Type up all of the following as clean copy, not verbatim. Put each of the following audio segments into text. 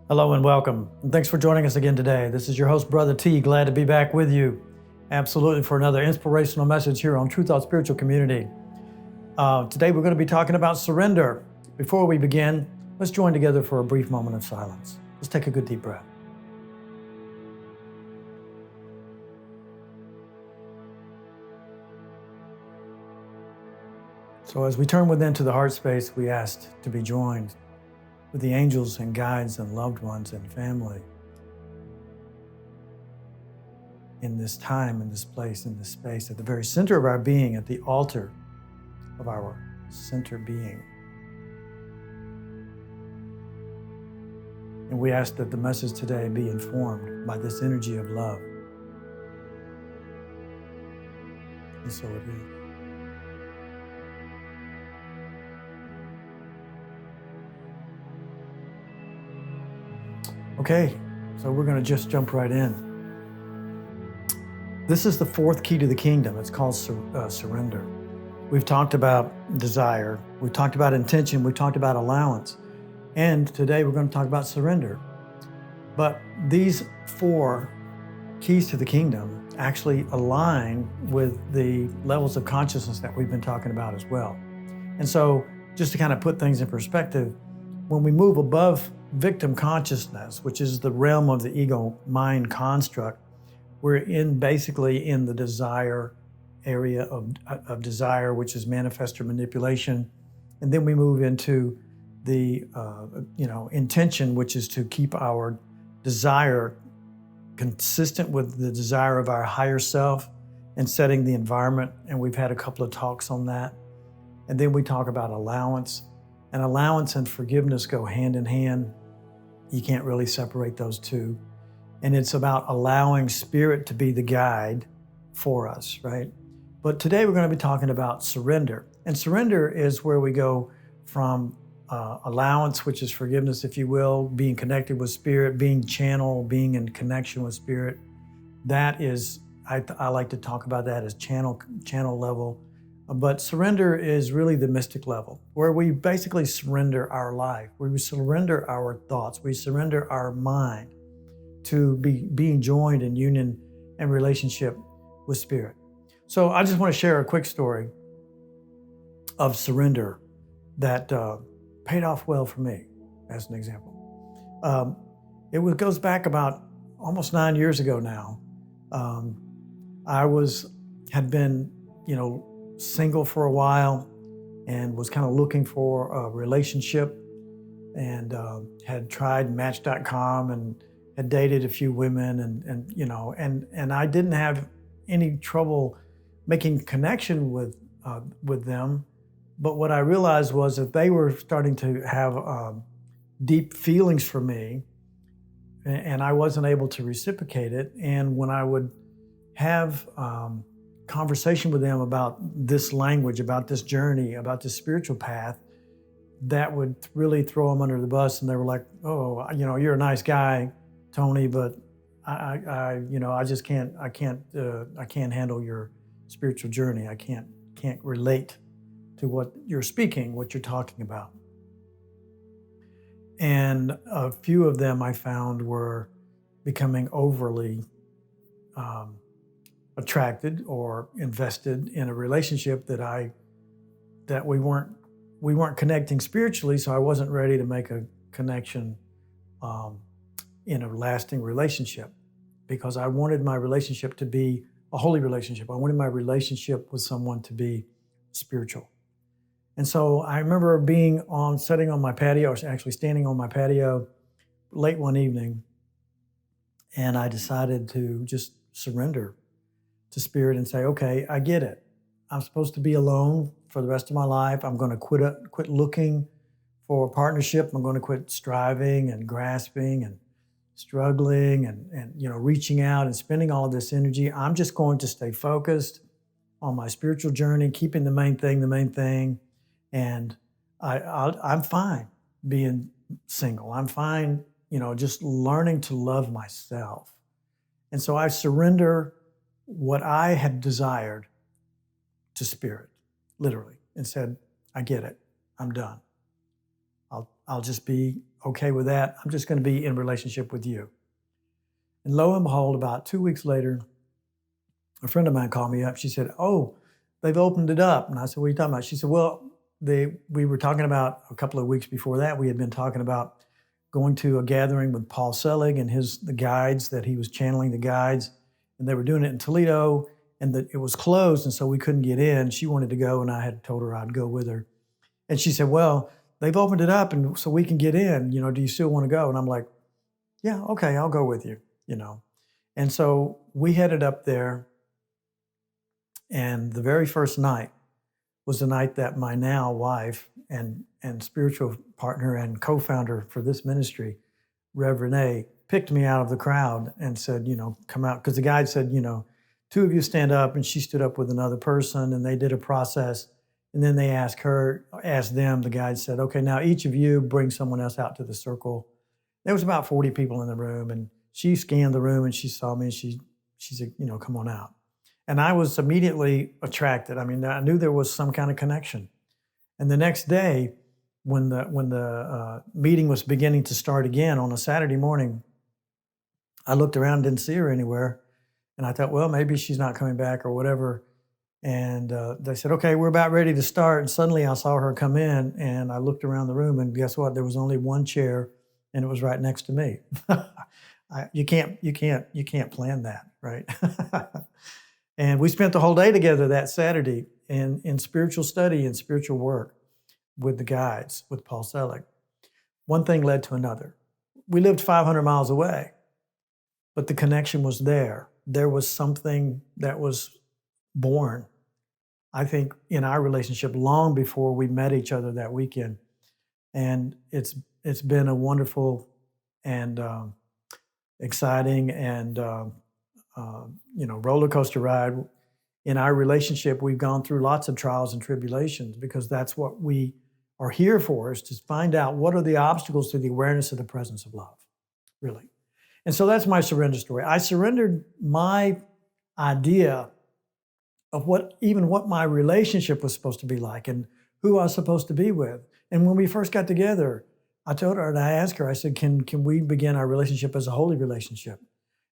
Hello and welcome, and thanks for joining us again today. This is your host, Brother T. Glad to be back with you, absolutely, for another inspirational message here on True Thought Spiritual Community. Today we're going to be talking about surrender. Before we begin, let's join together for a brief moment of silence. Let's take a good deep breath. So as we turn within to the heart space, we asked to be joined with the angels and guides and loved ones and family in this time, in this place, in this space, at the very center of our being, at the altar of our center being. And we ask that the message today be informed by this energy of love. And so it is. Okay, so we're going to just jump right in. This is the fourth key to the kingdom. It's called surrender. We've talked about desire. We've talked about intention. We've talked about allowance. And today we're going to talk about surrender. But these four keys to the kingdom actually align with the levels of consciousness that we've been talking about as well. And so just to kind of put things in perspective, when we move above victim consciousness, which is the realm of the ego mind construct, we're basically in the desire area of desire, which is manifestor manipulation. And then we move into the intention, which is to keep our desire consistent with the desire of our higher self and setting the environment. And we've had a couple of talks on that. And then we talk about allowance. And allowance and forgiveness go hand in hand. You can't really separate those two. And it's about allowing spirit to be the guide for us, right? But today we're going to be talking about surrender. And surrender is where we go from allowance, which is forgiveness, if you will, being connected with spirit, being channel, being in connection with spirit. That is, I like to talk about that as channel level. But surrender is really the mystic level, where we basically surrender our life, where we surrender our thoughts, we surrender our mind to being joined in union and relationship with spirit. So I just want to share a quick story of surrender that paid off well for me, as an example. It goes back about almost 9 years ago now. I had been, single for a while and was kind of looking for a relationship, and had tried Match.com and had dated a few women, and I didn't have any trouble making connection with them. But what I realized was that they were starting to have deep feelings for me, and I wasn't able to reciprocate it. And when I would have conversation with them about this language, about this journey, about this spiritual path, that would really throw them under the bus. And they were like, "Oh, you're a nice guy, Tony, but I just can't handle your spiritual journey. I can't relate to what you're speaking, what you're talking about." And a few of them I found were becoming overly attracted or invested in a relationship that we weren't connecting spiritually, so I wasn't ready to make a connection in a lasting relationship, because I wanted my relationship to be a holy relationship. I wanted my relationship with someone to be spiritual. And so I remember sitting on my patio, or actually standing on my patio late one evening, and I decided to just surrender to spirit and say, "Okay, I get it. I'm supposed to be alone for the rest of my life. I'm going to quit looking for a partnership. I'm going to quit striving and grasping and struggling and reaching out and spending all of this energy. I'm just going to stay focused on my spiritual journey, keeping the main thing. And I'm fine being single. I'm fine, just learning to love myself." And so I surrender what I had desired to spirit, literally, and said, "I get it. I'm done. I'll just be okay with that. I'm just going to be in relationship with you. And lo and behold, about 2 weeks later, a friend of mine called me up. She said, oh, they've opened it up. And I said, what are you talking about? She said, well, we were talking about a couple of weeks before that, we had been talking about going to a gathering with Paul Selig and the guides, that he was channeling the guides, and they were doing it in Toledo, and that it was closed, and so we couldn't get in. She wanted to go, and I had told her I'd go with her. And she said, well, they've opened it up, and so we can get in. Do you still want to go? And I'm like, yeah, okay, I'll go with you, And so we headed up there, and the very first night was the night that my now wife and spiritual partner and co-founder for this ministry, Rev Renee, picked me out of the crowd and said, come out. Because the guide said, two of you stand up. And she stood up with another person, and they did a process. And then they asked them, the guide said, okay, now each of you bring someone else out to the circle. There was about 40 people in the room, and she scanned the room and she saw me, and she said, come on out. And I was immediately attracted. I mean, I knew there was some kind of connection. And the next day, when the meeting was beginning to start again on a Saturday morning, I looked around, didn't see her anywhere. And I thought, well, maybe she's not coming back or whatever. And they said, okay, we're about ready to start. And suddenly I saw her come in, and I looked around the room, and guess what? There was only one chair, and it was right next to me. You can't plan that, right? And we spent the whole day together that Saturday in spiritual study and spiritual work with the guides, with Paul Selig. One thing led to another. We lived 500 miles away, but the connection was there. There was something that was born, I think, in our relationship long before we met each other that weekend. And it's been a wonderful and exciting and roller coaster ride. In our relationship, we've gone through lots of trials and tribulations, because that's what we are here for, is to find out what are the obstacles to the awareness of the presence of love, really. And so that's my surrender story. I surrendered my idea of what my relationship was supposed to be like and who I was supposed to be with. And when we first got together, I told her, and I asked her, I said, can we begin our relationship as a holy relationship?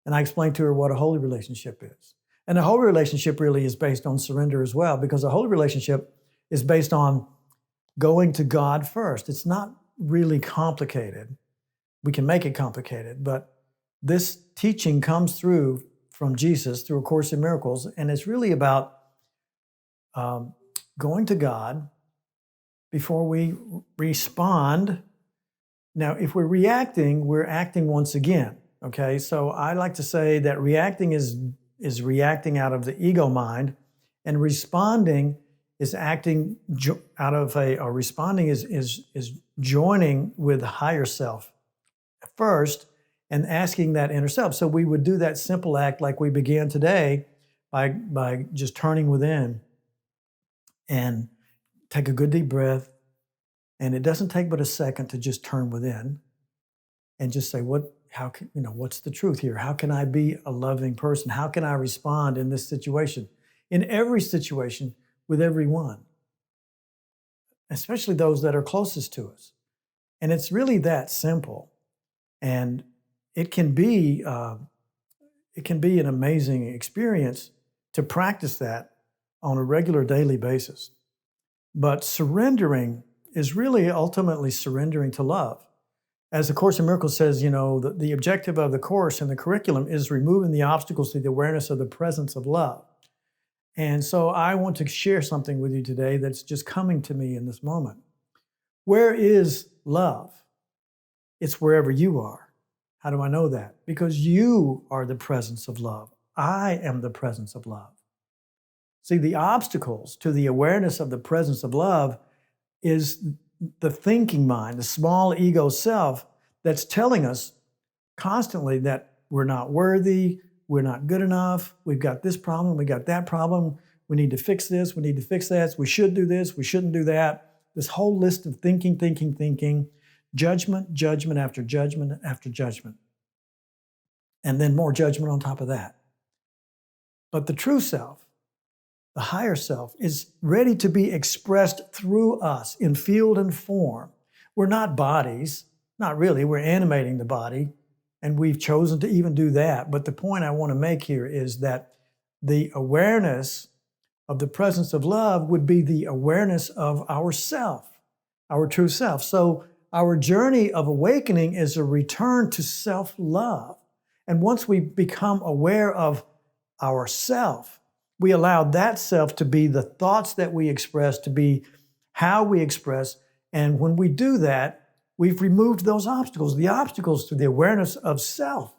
And I explained to her what a holy relationship is. And a holy relationship really is based on surrender as well, because a holy relationship is based on going to God first. It's not really complicated. We can make it complicated, but this teaching comes through from Jesus through A Course in Miracles, and it's really about going to God before we respond. Now, if we're reacting, we're acting once again. Okay, so I like to say that reacting is reacting out of the ego mind, and responding is acting out of responding is joining with the higher self first and asking that inner self. So we would do that simple act like we began today by just turning within and take a good deep breath. And it doesn't take but a second to just turn within and just say, what's the truth here? How can I be a loving person? How can I respond in this situation? In every situation, with everyone, especially those that are closest to us. And it's really that simple. And it can be an amazing experience to practice that on a regular daily basis. But surrendering is really ultimately surrendering to love. As the Course in Miracles says, the objective of the Course and the curriculum is removing the obstacles to the awareness of the presence of love. And so I want to share something with you today that's just coming to me in this moment. Where is love? It's wherever you are. How do I know that? Because you are the presence of love. I am the presence of love. See, the obstacles to the awareness of the presence of love is the thinking mind, the small ego self that's telling us constantly that we're not worthy, we're not good enough, we've got this problem, we got that problem, we need to fix this, we need to fix that, we should do this, we shouldn't do that. This whole list of thinking, judgment after judgment after judgment. And then more judgment on top of that. But the true self, the higher self, is ready to be expressed through us in field and form. We're not bodies. Not really, we're animating the body, and we've chosen to even do that. But the point I want to make here is that the awareness of the presence of love would be the awareness of ourself, our true self. So our journey of awakening is a return to self-love. And once we become aware of ourself, we allow that self to be the thoughts that we express, to be how we express. And when we do that, we've removed those obstacles. The obstacles to the awareness of self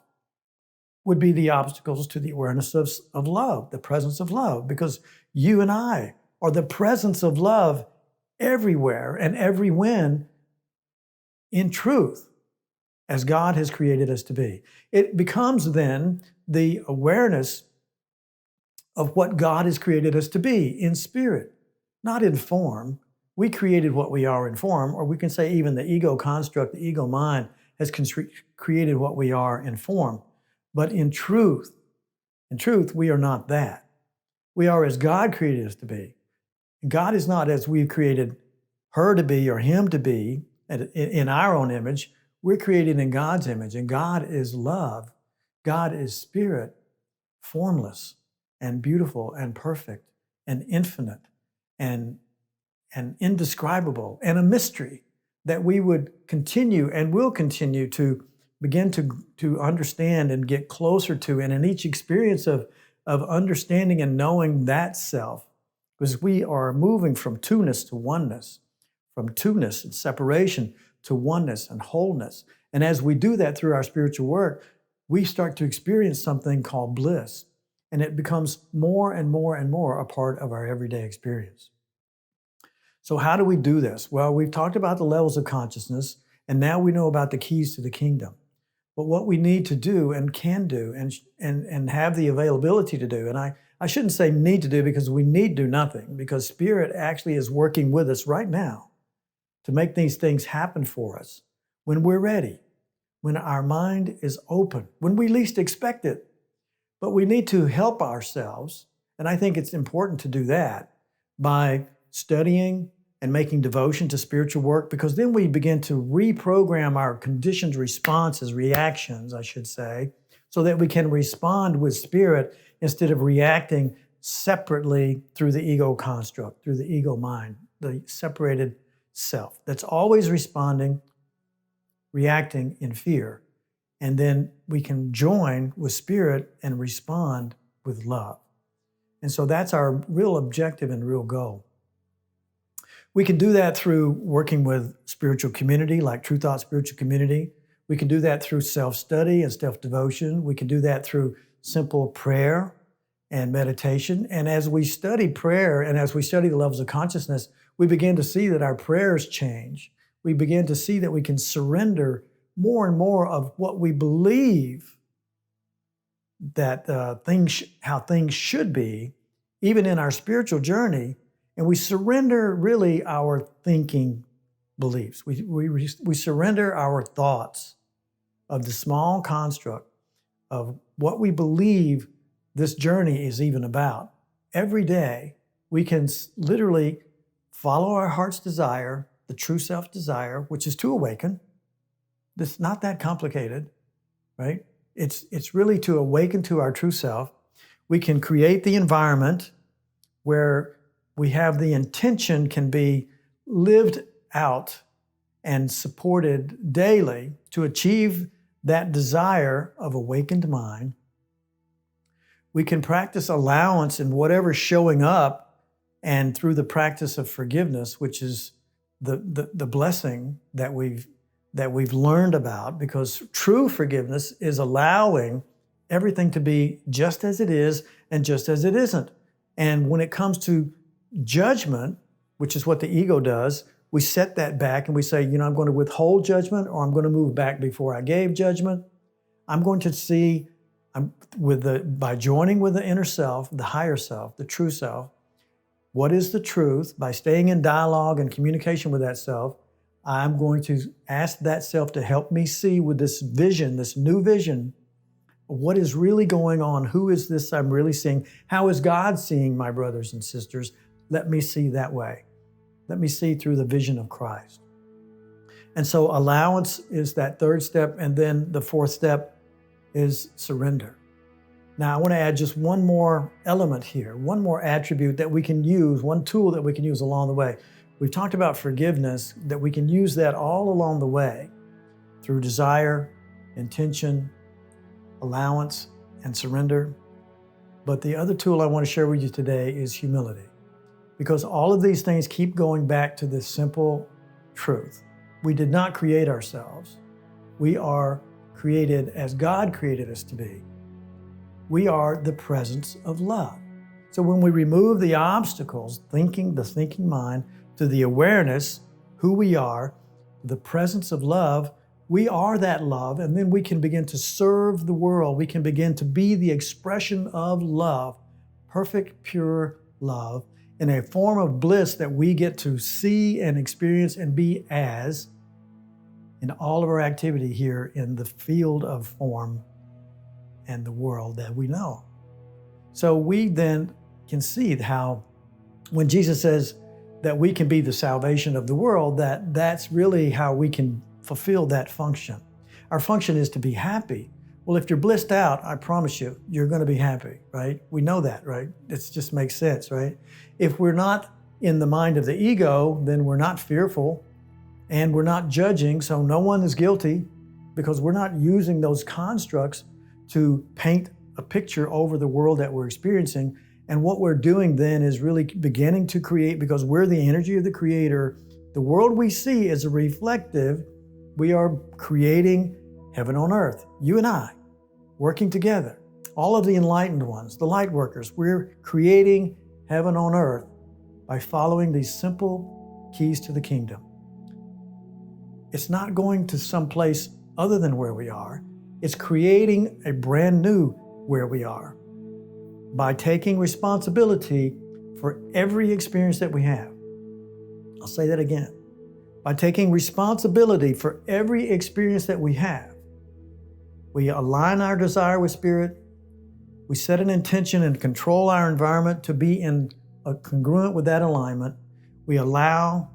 would be the obstacles to the awareness of love, the presence of love, because you and I are the presence of love everywhere and every when in truth, as God has created us to be. It becomes then the awareness of what God has created us to be in spirit, not in form. We created what we are in form, or we can say even the ego construct, the ego mind has created what we are in form. But in truth, we are not that. We are as God created us to be. And God is not as we've created her to be or him to be in our own image. We're created in God's image, and God is love. God is spirit, formless and beautiful and perfect and infinite and indescribable and a mystery that we would continue and will continue to begin to understand and get closer to. And in each experience of understanding and knowing that self, because we are moving from two-ness to oneness, from two-ness and separation to oneness and wholeness. And as we do that through our spiritual work, we start to experience something called bliss. And it becomes more and more and more a part of our everyday experience. So how do we do this? Well, we've talked about the levels of consciousness, and now we know about the keys to the kingdom. But what we need to do and can do and have the availability to do, and I shouldn't say need to do, because we need do nothing, because Spirit actually is working with us right now to make these things happen for us when we're ready, when our mind is open, when we least expect it. But we need to help ourselves, and I think it's important to do that by studying and making devotion to spiritual work, because then we begin to reprogram our conditioned responses, reactions, I should say, so that we can respond with spirit instead of reacting separately through the ego construct, through the ego mind, the separated self that's always responding, reacting in fear. And then we can join with spirit and respond with love. And so that's our real objective and real goal. We can do that through working with spiritual community, like True Thought Spiritual Community. We can do that through self-study and self-devotion. We can do that through simple prayer and meditation. And as we study prayer and as we study the levels of consciousness, we begin to see that our prayers change. We begin to see that we can surrender more and more of what we believe that how things should be, even in our spiritual journey. And we surrender really our thinking beliefs. We surrender our thoughts of the small construct of what we believe this journey is even about. Every day, we can literally follow our heart's desire, the true self desire, which is to awaken. It's not that complicated, right? It's really to awaken to our true self. We can create the environment where we have the intention can be lived out and supported daily to achieve that desire of awakened mind. We can practice allowance in whatever's showing up, and through the practice of forgiveness, which is the blessing that we've learned about, because true forgiveness is allowing everything to be just as it is and just as it isn't. And when it comes to judgment, which is what the ego does, we set that back and we say, I'm going to withhold judgment, or I'm going to move back before I gave judgment. I'm going to see, by joining with the inner self, the higher self, the true self, what is the truth? By staying in dialogue and communication with that self, I'm going to ask that self to help me see with this vision, this new vision, what is really going on? Who is this I'm really seeing? How is God seeing my brothers and sisters? Let me see that way. Let me see through the vision of Christ. And so allowance is that third step, and then the fourth step is surrender. Now, I want to add just one more element here, one more attribute that we can use, one tool that we can use along the way. We've talked about forgiveness, that we can use that all along the way through desire, intention, allowance, and surrender. But the other tool I want to share with you today is humility, because all of these things keep going back to this simple truth. We did not create ourselves. We are created as God created us to be. We are the presence of love. So when we remove the obstacles, the thinking mind, to the awareness, who we are, the presence of love, we are that love, and then we can begin to serve the world. We can begin to be the expression of love, perfect, pure love, in a form of bliss that we get to see and experience and be as in all of our activity here in the field of form and the world that we know. So we then can see how when Jesus says that we can be the salvation of the world, that's really how we can fulfill that function. Our function is to be happy. Well, if you're blissed out, I promise you, you're going to be happy, right? We know that, right? It just makes sense, right? If we're not in the mind of the ego, then we're not fearful and we're not judging, so no one is guilty, because we're not using those constructs to paint a picture over the world that we're experiencing. And what we're doing then is really beginning to create, because we're the energy of the Creator. The world we see is a reflective. We are creating heaven on earth, you and I, working together. All of the enlightened ones, the light workers, we're creating heaven on earth by following these simple keys to the kingdom. It's not going to some place other than where we are. It's creating a brand new where we are by taking responsibility for every experience that we have. I'll say that again. By taking responsibility for every experience that we have, we align our desire with Spirit. We set an intention and control our environment to be in a congruent with that alignment. We allow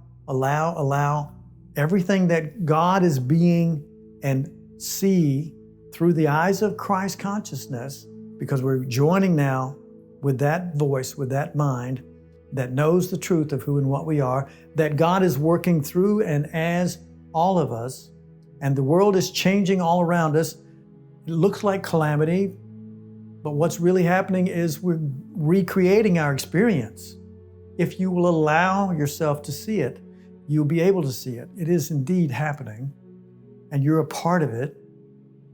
everything that God is being and see through the eyes of Christ consciousness, because we're joining now with that voice, with that mind that knows the truth of who and what we are, that God is working through and as all of us, and the world is changing all around us. It looks like calamity, but what's really happening is we're recreating our experience. If you will allow yourself to see it, you'll be able to see it. It is indeed happening, and you're a part of it,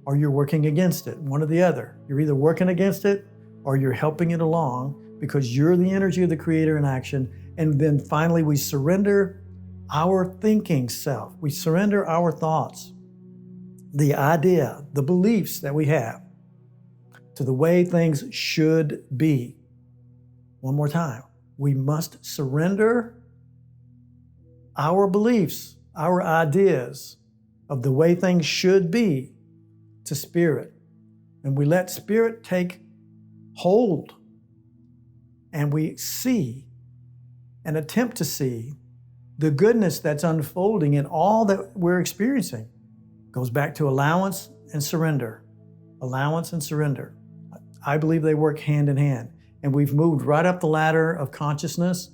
or you're working against it, one or the other. You're either working against it or you're helping it along, because you're the energy of the Creator in action. And then finally, we surrender our thinking self. We surrender our thoughts, the idea, the beliefs that we have, to the way things should be. One more time. We must surrender our beliefs, our ideas of the way things should be to Spirit. And we let Spirit take hold, and we see and attempt to see the goodness that's unfolding in all that we're experiencing. Goes back to allowance and surrender. Allowance and surrender. I believe they work hand in hand. And we've moved right up the ladder of consciousness,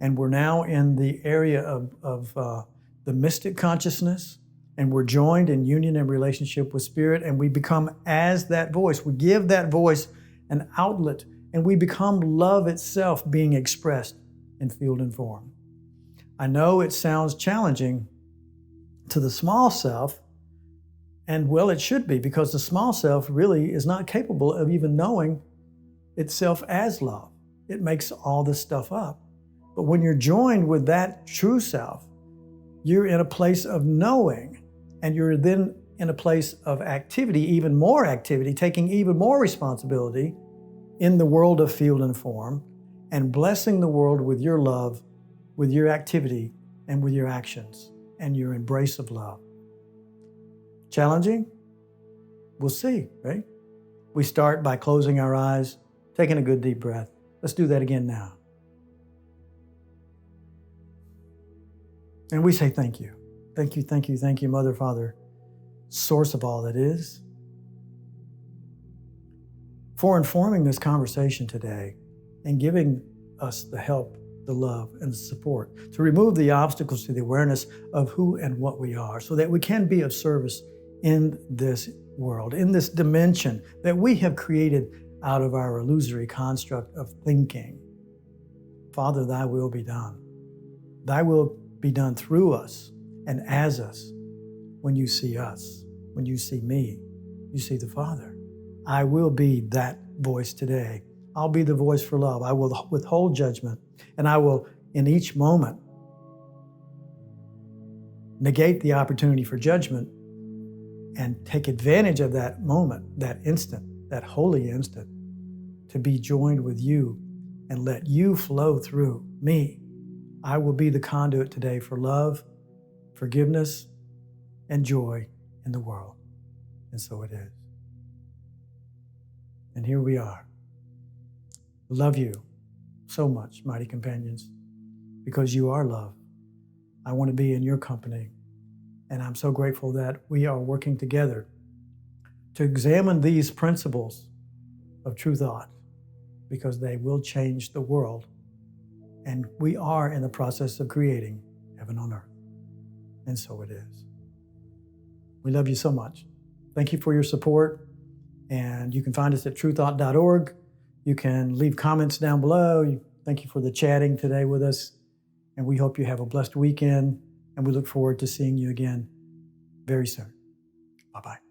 and we're now in the area of the mystic consciousness, and we're joined in union and relationship with Spirit, and we become as that voice. We give that voice an outlet, and we become love itself being expressed in field and form. I know it sounds challenging to the small self, and well, it should be, because the small self really is not capable of even knowing itself as love. It makes all this stuff up. But when you're joined with that true self, you're in a place of knowing, and you're then in a place of activity, even more activity, taking even more responsibility in the world of field and form, and blessing the world with your love, with your activity, and with your actions, and your embrace of love. Challenging? We'll see, right? We start by closing our eyes, taking a good deep breath. Let's do that again now. And we say thank you. Thank you, thank you, thank you, Mother, Father, source of all that is, for informing this conversation today and giving us the help, the love, and the support to remove the obstacles to the awareness of who and what we are so that we can be of service in this world, in this dimension that we have created out of our illusory construct of thinking. Father, thy will be done. Thy will be done through us and as us. When you see us, when you see me, you see the Father. I will be that voice today. I'll be the voice for love. I will withhold judgment, and I will, in each moment, negate the opportunity for judgment and take advantage of that moment, that instant, that holy instant, to be joined with you and let you flow through me. I will be the conduit today for love, forgiveness, and joy in the world. And so it is. And here we are. Love you so much, mighty companions, because you are love. I want to be in your company. And I'm so grateful that we are working together to examine these principles of true thought, because they will change the world. And we are in the process of creating heaven on earth. And so it is. We love you so much. Thank you for your support. And you can find us at truethought.org. You can leave comments down below. Thank you for the chatting today with us. And we hope you have a blessed weekend. And we look forward to seeing you again very soon. Bye-bye.